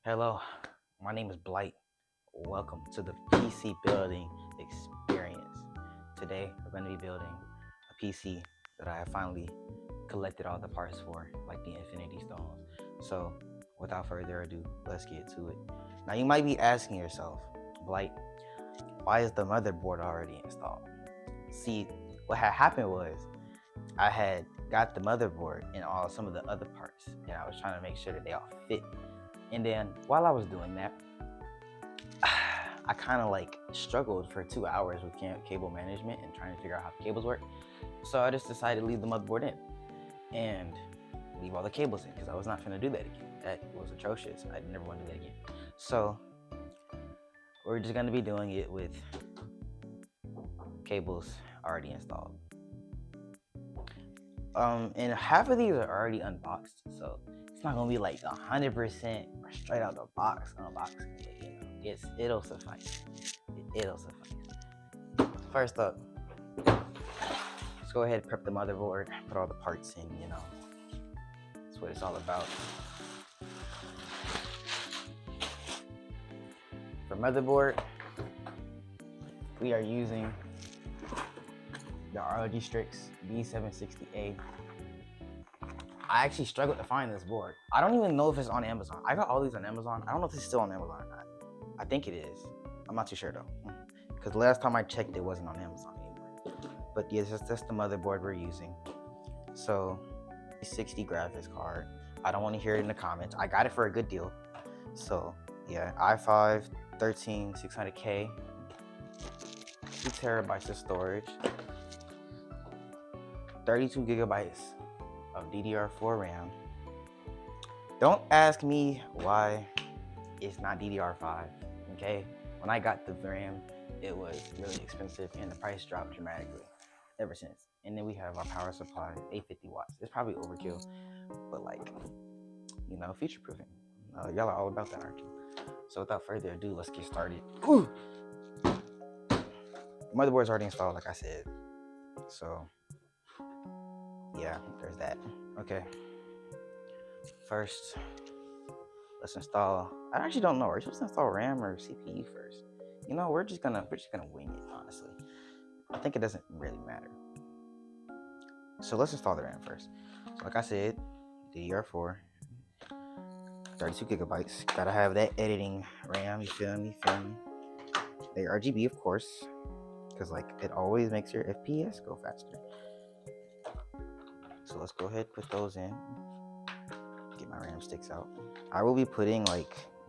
Hello, my name is Blight. Welcome to the PC building experience. Today we're going to be building a PC that I have finally collected all the parts for, like the Infinity Stones. So without further ado, let's get to it. Now you might be asking yourself, Blight, why is the motherboard already installed? See, what had happened was I had got the motherboard and some of the other parts, and I was trying to make sure that they all fit. And then while I was doing that, I kind of like struggled for 2 hours with cable management and trying to figure out how the cables work. So I just decided to leave the motherboard in and leave all the cables in because I was not going to do that again. That was atrocious. I never want to do that again. So we're just going to be doing it with cables already installed. And half of these are already unboxed, so it's not gonna be like 100% straight out the box unboxing, but it'll suffice. It'll suffice. First up, let's go ahead and prep the motherboard, put all the parts in. That's what it's all about. For motherboard, we are using the ROG Strix B760A. I actually struggled to find this board. I don't even know if it's on Amazon. I got all these on Amazon. I don't know if it's still on Amazon or not. I think it is. I'm not too sure though, because last time I checked, it wasn't on Amazon anymore. But yes, that's the motherboard we're using. So 60 graphics card. I don't want to hear it in the comments. I got it for a good deal. So yeah, i5 13600K, 2 terabytes of storage, 32 gigabytes of DDR4 RAM. Don't ask me why it's not DDR5, okay? When I got the RAM, it was really expensive and the price dropped dramatically ever since. And then we have our power supply, 850 watts. It's probably overkill, but future proofing. Y'all are all about that, aren't you? So without further ado, let's get started. Ooh. Motherboard's already installed, like I said. So yeah, there's that. Okay. First, let's install. I actually don't know. Are you supposed to install RAM or CPU first? We're just gonna wing it, honestly. I think it doesn't really matter. So let's install the RAM first. So like I said, DDR4, 32 gigabytes. Gotta have that editing RAM. You feel me? They RGB, of course, because it always makes your FPS go faster. So let's go ahead, put those in. Get my RAM sticks out. I will be putting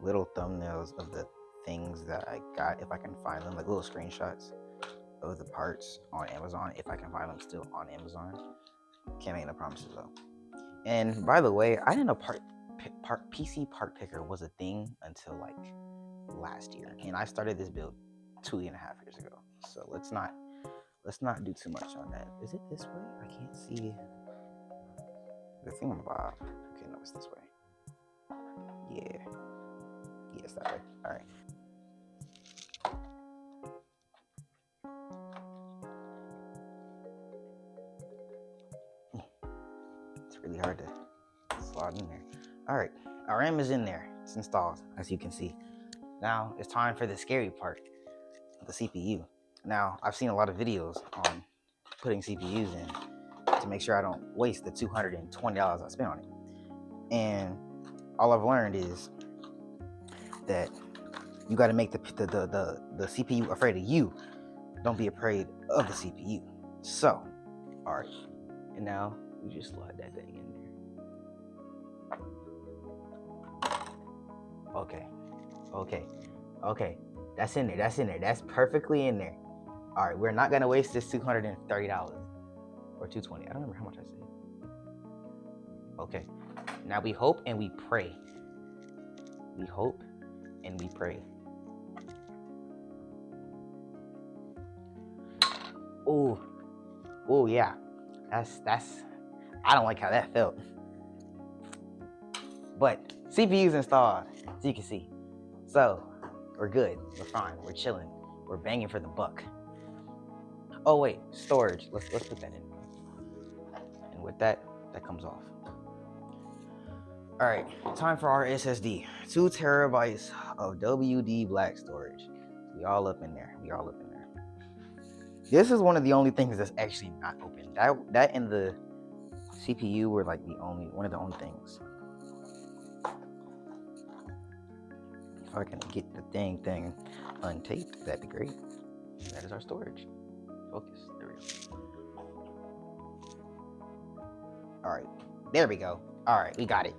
little thumbnails of the things that I got if I can find them, like little screenshots of the parts on Amazon if I can find them still on Amazon. Can't make no promises though. And by the way, I didn't know PC part picker was a thing until last year, and I started this build 2.5 years ago. So let's not do too much on that. Is it this way? I can't see the thingamabob. Okay, no, it's this way. Yeah, it's that way. All right. It's really hard to slot in there. All right, our RAM is in there. It's installed, as you can see. Now it's time for the scary part, the CPU. Now, I've seen a lot of videos on putting CPUs in to make sure I don't waste the $220 I spent on it. And all I've learned is that you got to make the CPU afraid of you. Don't be afraid of the CPU. So, all right, and now we just slide that thing in there. Okay. That's in there. That's perfectly in there. All right, we're not gonna waste this $230 or $220. I don't remember how much I said. Okay, now we hope and we pray. We hope and we pray. Oh yeah, that's. I don't like how that felt. But CPU's installed, as you can see. So we're good. We're fine. We're chilling. We're banging for the buck. Oh wait, storage. Let's put that in. And with that comes off. All right, time for our SSD. 2 terabytes of WD black storage. We all up in there. We all up in there. This is one of the only things that's actually not open. That and the CPU were like one of the only things. If I can get the thing untaped, that'd be great. That is our storage. Focus. There we go. All right, there we go. All right, we got it.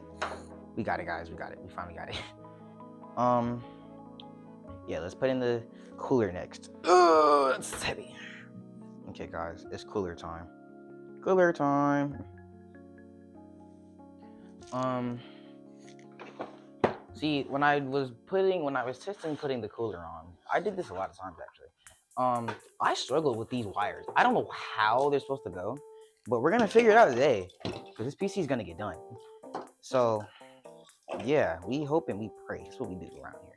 We got it, guys. We got it. We finally got it. Yeah, let's put in the cooler next. Oh, that's heavy. Okay, guys, it's cooler time. Cooler time. See, when I was testing putting the cooler on, I did this a lot of times actually. I struggled with these wires. I don't know how they're supposed to go, but we're gonna figure it out today because this PC is gonna get done. So, yeah, we hope and we pray. That's what we do around here.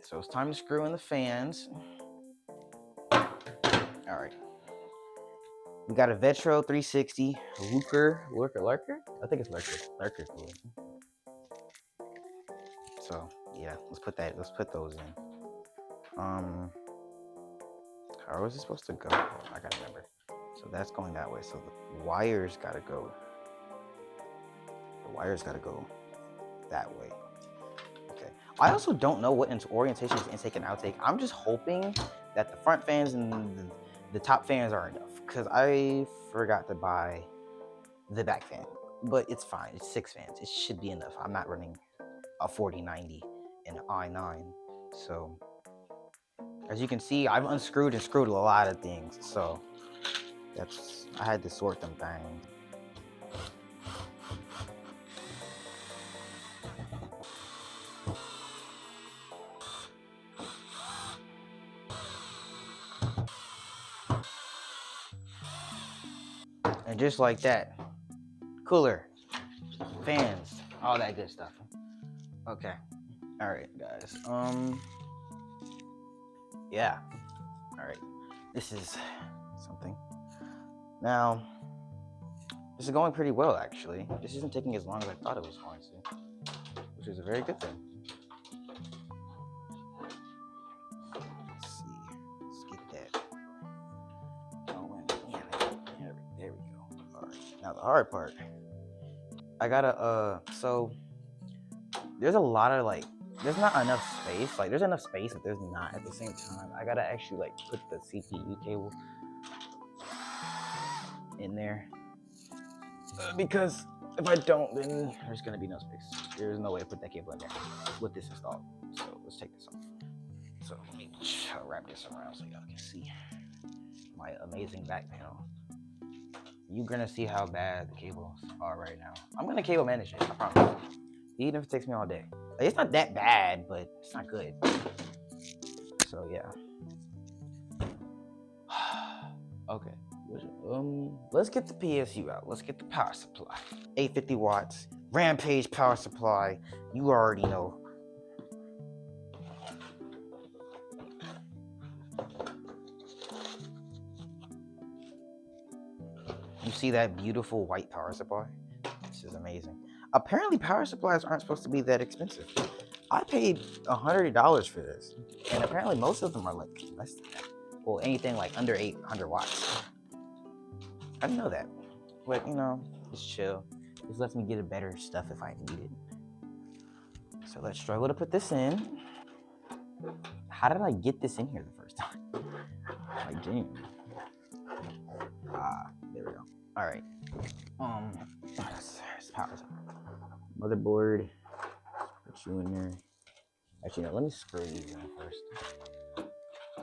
So it's time to screw in the fans. All right. We got a Vetroo 360 Lurker. I think it's Lurker cooler. So yeah, let's put those in. How is it supposed to go? Oh, I gotta remember. So that's going that way. So the wires gotta go. The wires gotta go that way. Okay. I also don't know what orientation is intake and outtake. I'm just hoping that the front fans and the top fans are enough because I forgot to buy the back fan, but it's fine. It's 6 fans. It should be enough. I'm not running a 4090 and an i9, so as you can see, I've unscrewed and screwed a lot of things, so I had to sort them things. And just like that, cooler, fans, all that good stuff. Okay. All right, guys. Yeah. All right. This is something. Now, this is going pretty well, actually. This isn't taking as long as I thought it was going to, which is a very good thing. Let's see. Let's get that. Oh, yeah, there we go. All right. Now the hard part. I gotta so there's a lot of there's not enough space. Like there's enough space, but there's not at the same time. I gotta actually put the CPU cable in there because if I don't, then there's gonna be no space. There's no way to put that cable in there with this installed. So let's take this off. So let me wrap this around so y'all can see my amazing back panel. You're gonna see how bad the cables are right now. I'm gonna cable manage it, I promise. Even if it takes me all day. It's not that bad, but it's not good. So yeah. Okay. Let's get the PSU out. Let's get the power supply. 850 watts. Rampage power supply. You already know. You see that beautiful white power supply? This is amazing. Apparently power supplies aren't supposed to be that expensive. I paid $100 for this, and apparently most of them are less than that. Well, anything under 800 watts. I didn't know that, but it's chill. This lets me get a better stuff if I need it. So let's struggle to put this in. How did I get this in here the first time? Damn. There we go. All right. It's power motherboard. Put you in there. Actually, no. Let me screw these in first.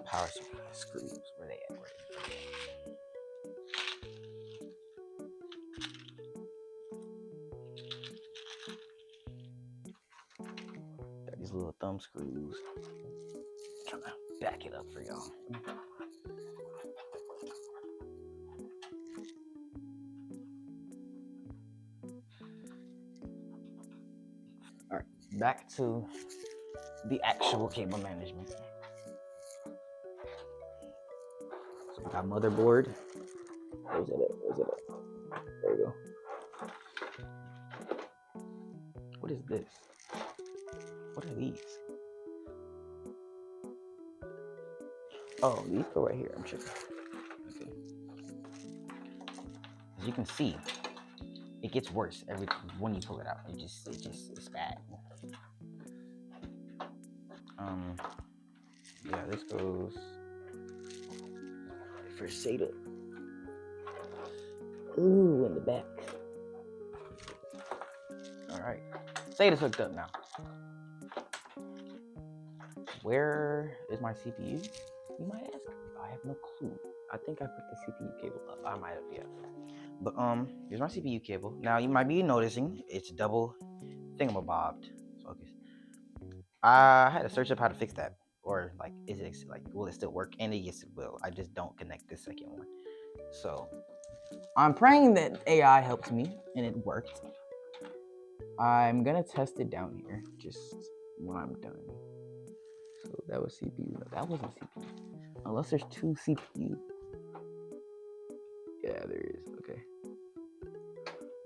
Power supply screws. Where they at? Got these little thumb screws. I'm trying to back it up for y'all. All right, back to the actual cable management. So we got motherboard. Where's it at? There you go. What is this? What are these? Oh, these go right here. I'm sure. Okay. As you can see, it gets worse every when you pull it out. It's bad. Yeah, this goes for SATA. Ooh, in the back. All right, SATA's hooked up now. Where is my CPU? You might ask. I have no clue. I think I put the CPU cable up. I might have, yeah. But here's my CPU cable. Now you might be noticing it's double thingamabobbed. So okay. I had to search up how to fix that. Or like, is it like, will it still work? And yes, it will. I just don't connect the second one. So I'm praying that AI helps me and it worked. I'm gonna test it down here just when I'm done. So that was CPU. No, that wasn't CPU. Unless there's two CPU. Yeah, there is. Okay.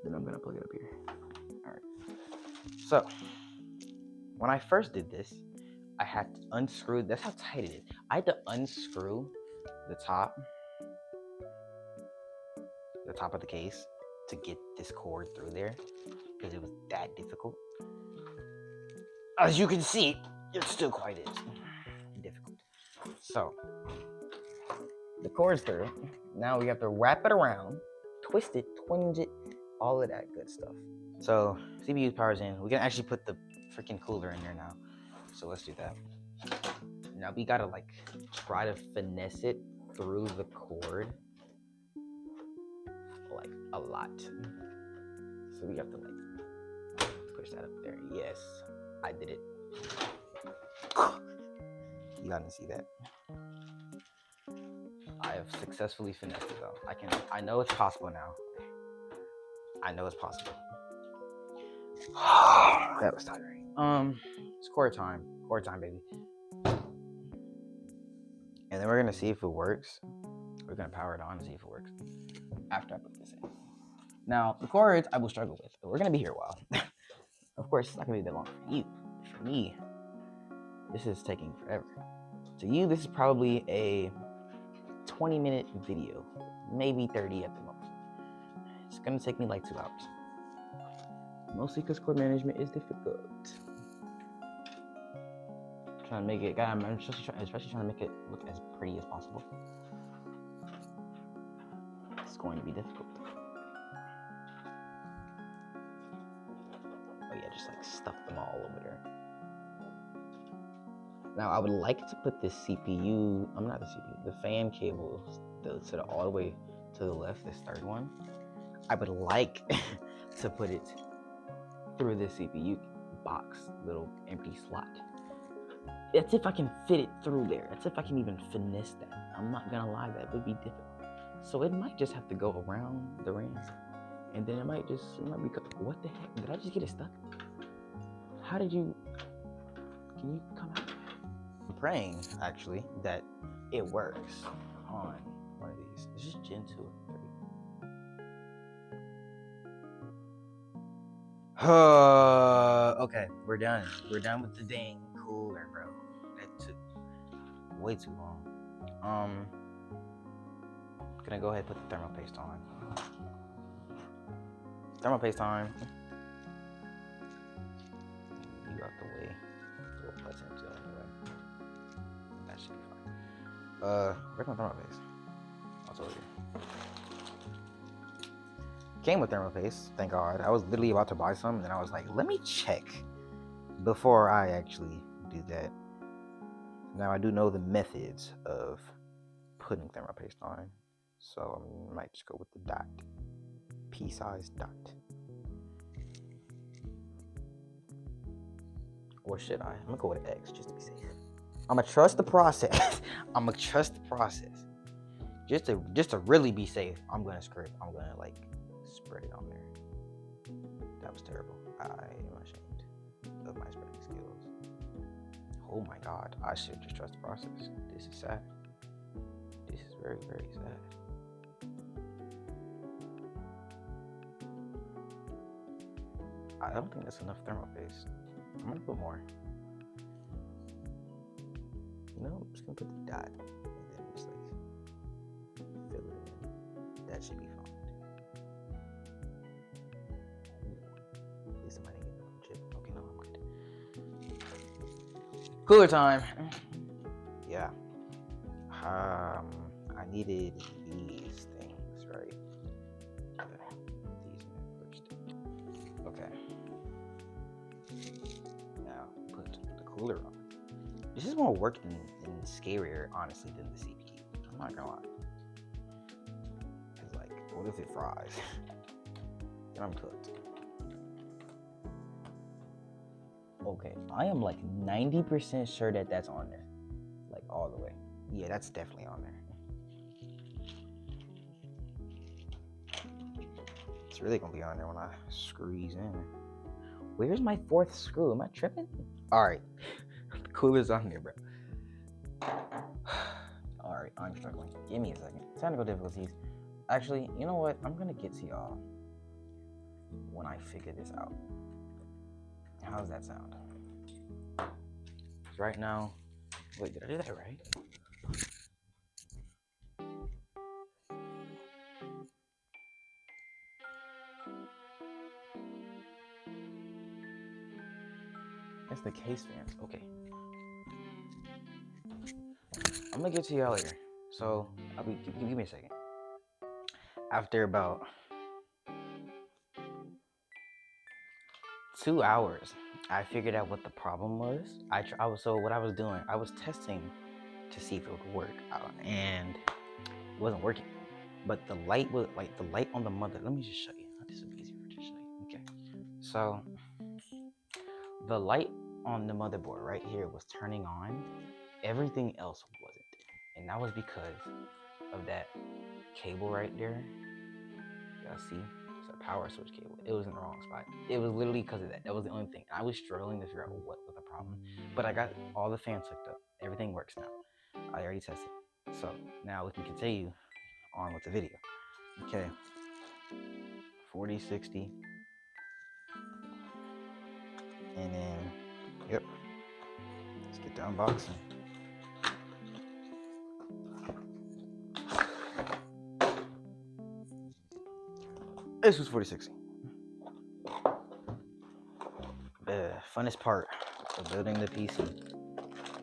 Then I'm gonna plug it up here. Alright. So when I first did this, I had to unscrew. That's how tight it is. I had to unscrew the top of the case to get this cord through there because it was that difficult. As you can see, it still quite is difficult. So the cord's through. Now we have to wrap it around, twist it, twinge it, all of that good stuff. So CPU power's in. We can actually put the freaking cooler in there now. So let's do that. Now we gotta like try to finesse it through the cord like a lot. So we have to like push that up there. Yes, I did it. You gotta see that. I have successfully finessed it though. I know it's possible now. I know it's possible. That was tiring. It's core time, baby. And then we're gonna see if it works. We're gonna power it on and see if it works after I put this in. Now, the cords I will struggle with, but we're gonna be here a while. Of course, it's not gonna be that long for you. For me, this is taking forever. To you, this is probably a 20-minute video, maybe 30 at the most. It's gonna take me like 2 hours. Mostly because cord management is difficult. Trying to make it, I'm especially trying to make it look as pretty as possible. It's going to be difficult. Oh yeah, just like stuff them all over there. Now I would like to put this CPU, the fan cable all the way to the left, this third one. I would like to put it through the CPU box, little empty slot. That's if I can fit it through there. That's if I can even finesse that. I'm not gonna lie, that would be difficult. So it might just have to go around the ring, and then it might be, what the heck? Did I just get it stuck? How did you, can you come out? I'm praying, actually, that it works on one of these. Is this Gen 2 or 3? Okay, we're done. We're done with the dang cooler, bro. That took way too long. Gonna go ahead and put the thermal paste on. Thermal paste on. You out the way. We'll put him to anyway. That should be fine. Where's my thermal paste? Oh, it's over here. Came with thermal paste, thank God. I was literally about to buy some, and then I was like, let me check before I actually do that. Now I do know the methods of putting thermal paste on, so I might just go with the dot, pea-sized dot. Or should I? I'm gonna go with an X just to be safe. I'm gonna trust the process. Just to really be safe, I'm gonna like spread it on there. That was terrible. I am ashamed of my spreading skills. Oh my God, I should just trust the process. This is sad. This is very, very sad. I don't think that's enough thermal paste. I'm gonna put more. No, I'm just gonna put the dot and then just like fill it in. That should be fine. At least I might get a chip. Okay, no, I'm good. Cooler time. Yeah. I needed these things, right? Okay. These in first. Okay. Now put the cooler on. This is more work and scarier, honestly, than the CPU. I'm not gonna lie. Cause like, what if it fries? Then I'm cooked. Okay, I am like 90% sure that that's on there, like all the way. Yeah, that's definitely on there. It's really gonna be on there when I squeeze in. Where's my fourth screw? Am I tripping? All right, the cooler's on there, bro. All right, I'm struggling. Give me a second. Technical difficulties. Actually, you know what? I'm gonna get to y'all when I figure this out. How does that sound? Right now, wait, did I do that right? That's the case fans. Okay. I'm gonna get to y'all later. So, give me a second. After about 2 hours, I figured out what the problem was. So what I was doing, I was testing to see if it would work out, and it wasn't working. But the light was like the light on the mother. Let me just show you. This will be easier to show you. Okay. So the light on the motherboard right here was turning on. Everything else wasn't, and that was because of that cable right there. Y'all see? It's a power switch cable. It was in the wrong spot. It was literally because of that. That was the only thing. I was struggling to figure out what was the problem, but I got all the fans hooked up. Everything works now. I already tested. So now we can continue on with the video. Okay. 40, 60. And then, yep. Let's get the unboxing. This was 4060. The funnest part of building the PC,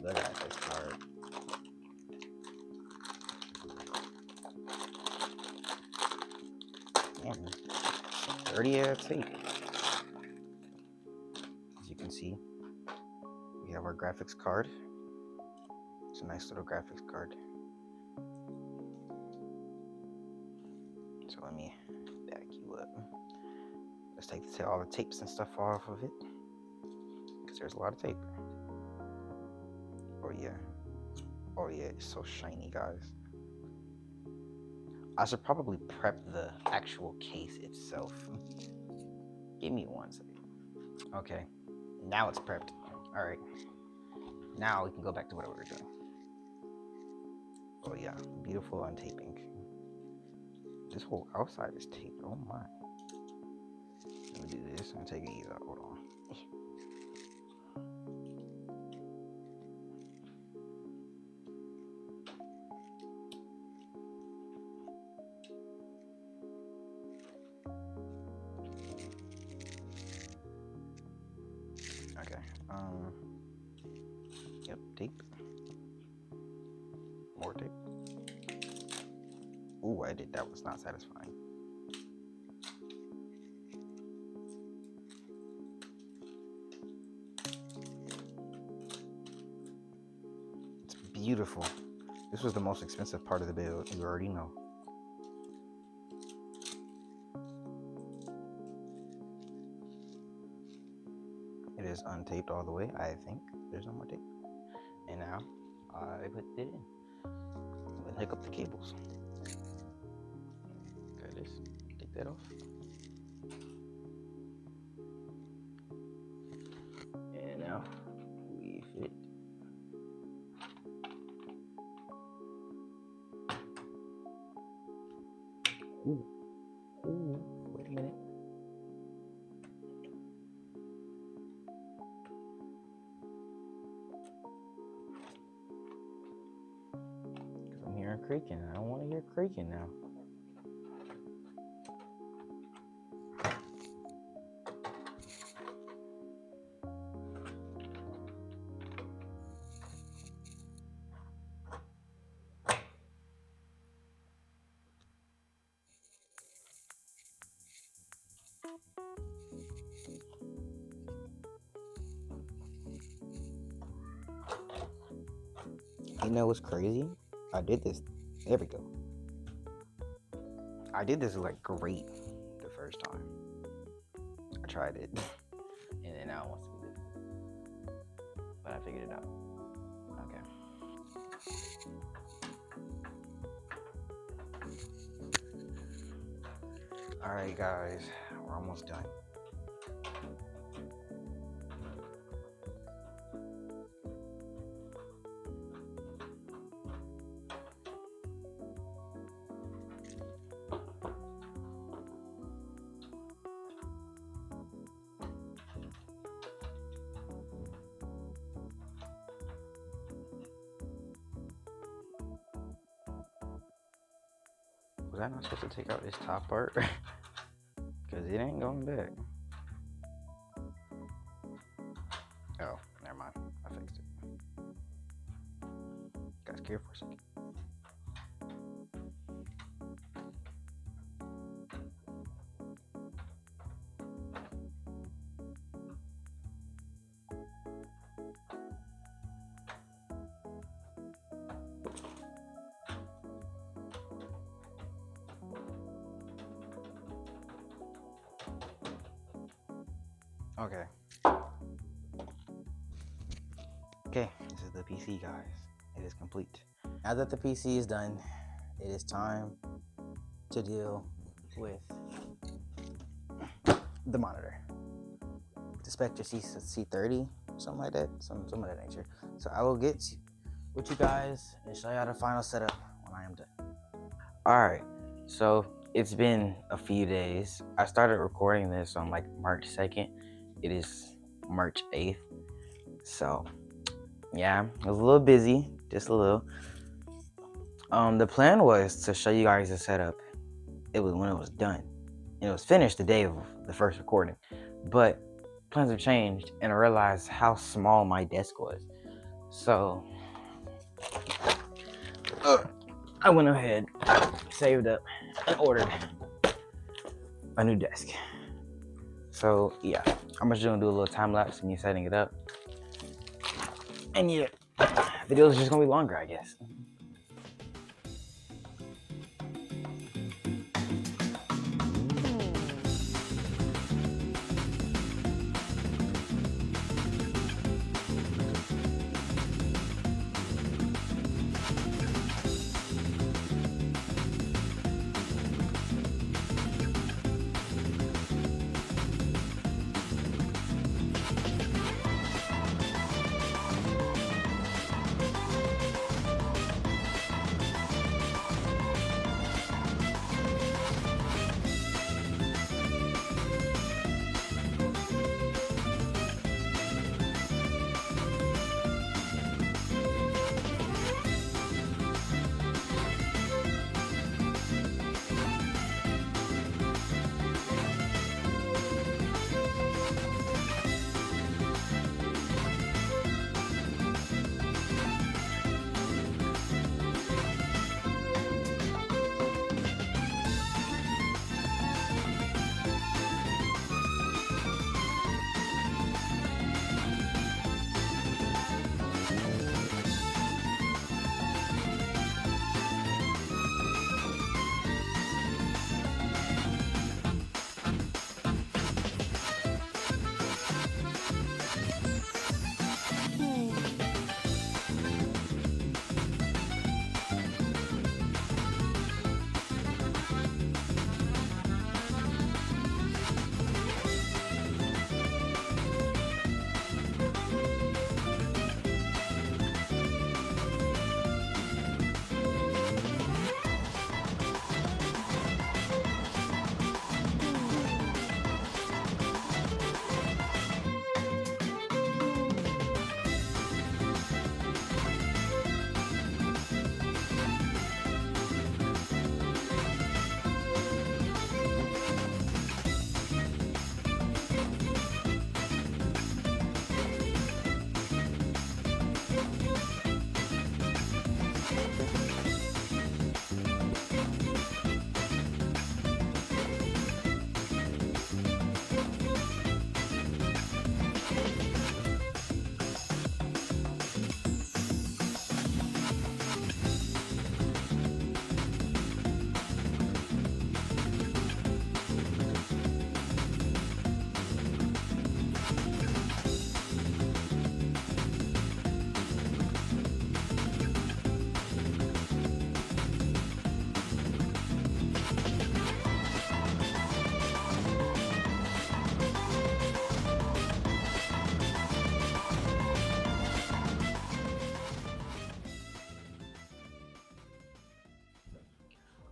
the graphics card. Man, 30 tape. As you can see, we have our graphics card. It's a nice little graphics card. So let me back you up. Let's take all the tapes and stuff off of it, because there's a lot of tape. Oh yeah. Oh yeah, it's so shiny, guys. I should probably prep the actual case itself. Give me 1 second. Okay, now it's prepped. All right, now we can go back to what we were doing. Oh yeah, beautiful untaping. This whole outside is taped. Oh my. Let me do this and take it easy out. Hold on. Okay. Yep, tape. More tape. Ooh, that was not satisfying. It's beautiful. This was the most expensive part of the build, you already know. It is untaped all the way, I think. There's no more tape. And now, I put it in. Then hook up the cables. Okay, this. Take that off. And now, we fit. Ooh, wait a minute. creaking. I don't want to hear creaking now. You know what's crazy? I did this. There we go. I did this like great the first time. I tried it. And then now it wants to be this. But I figured it out. Okay. Alright guys, we're almost done. Was I not supposed to take out this top part? Because it ain't going back. Oh, never mind. I fixed it. Got scared for a second. Okay. Okay, this is the PC, guys. It is complete. Now that the PC is done, it is time to deal with the monitor. The Spectre C30, something like that, some of that nature. So I will get with you guys and show y'all the final setup when I am done. All right, so it's been a few days. I started recording this on like March 2nd. It is March 8th. So yeah, I was a little busy, just a little. The plan was to show you guys the setup. It was when it was done. And it was finished the day of the first recording. But plans have changed and I realized how small my desk was. So I went ahead, saved up, and ordered a new desk. So yeah, I'm just gonna do a little time lapse of me setting it up. And yeah, the video is just gonna be longer, I guess.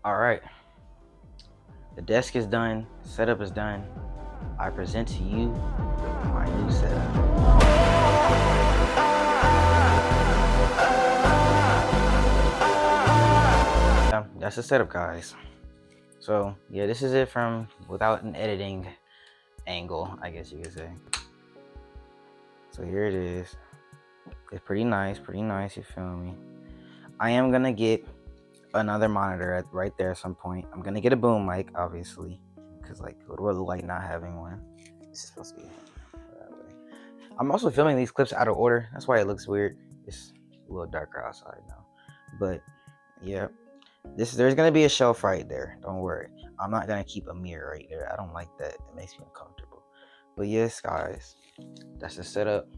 All right, the desk is done, setup is done. I present to you my new setup. That's the setup, guys. So yeah, this is it from without an editing angle, I guess you could say. So here it is. It's pretty nice, you feel me? I am gonna get another monitor right there at some point. I'm gonna get a boom mic, obviously, because like, what would it look like not having one? This is supposed to be that way. I'm also filming these clips out of order. That's why it looks weird. It's a little darker outside now, but yeah, there's gonna be a shelf right there. Don't worry. I'm not gonna keep a mirror right there. I don't like that. It makes me uncomfortable. But yes, guys, that's the setup.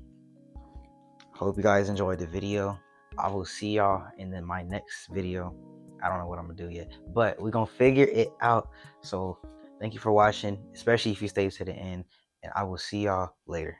Hope you guys enjoyed the video. I will see y'all in my next video. I don't know what I'm gonna do yet, but we're gonna figure it out. So thank you for watching, especially if you stayed to the end, and I will see y'all later.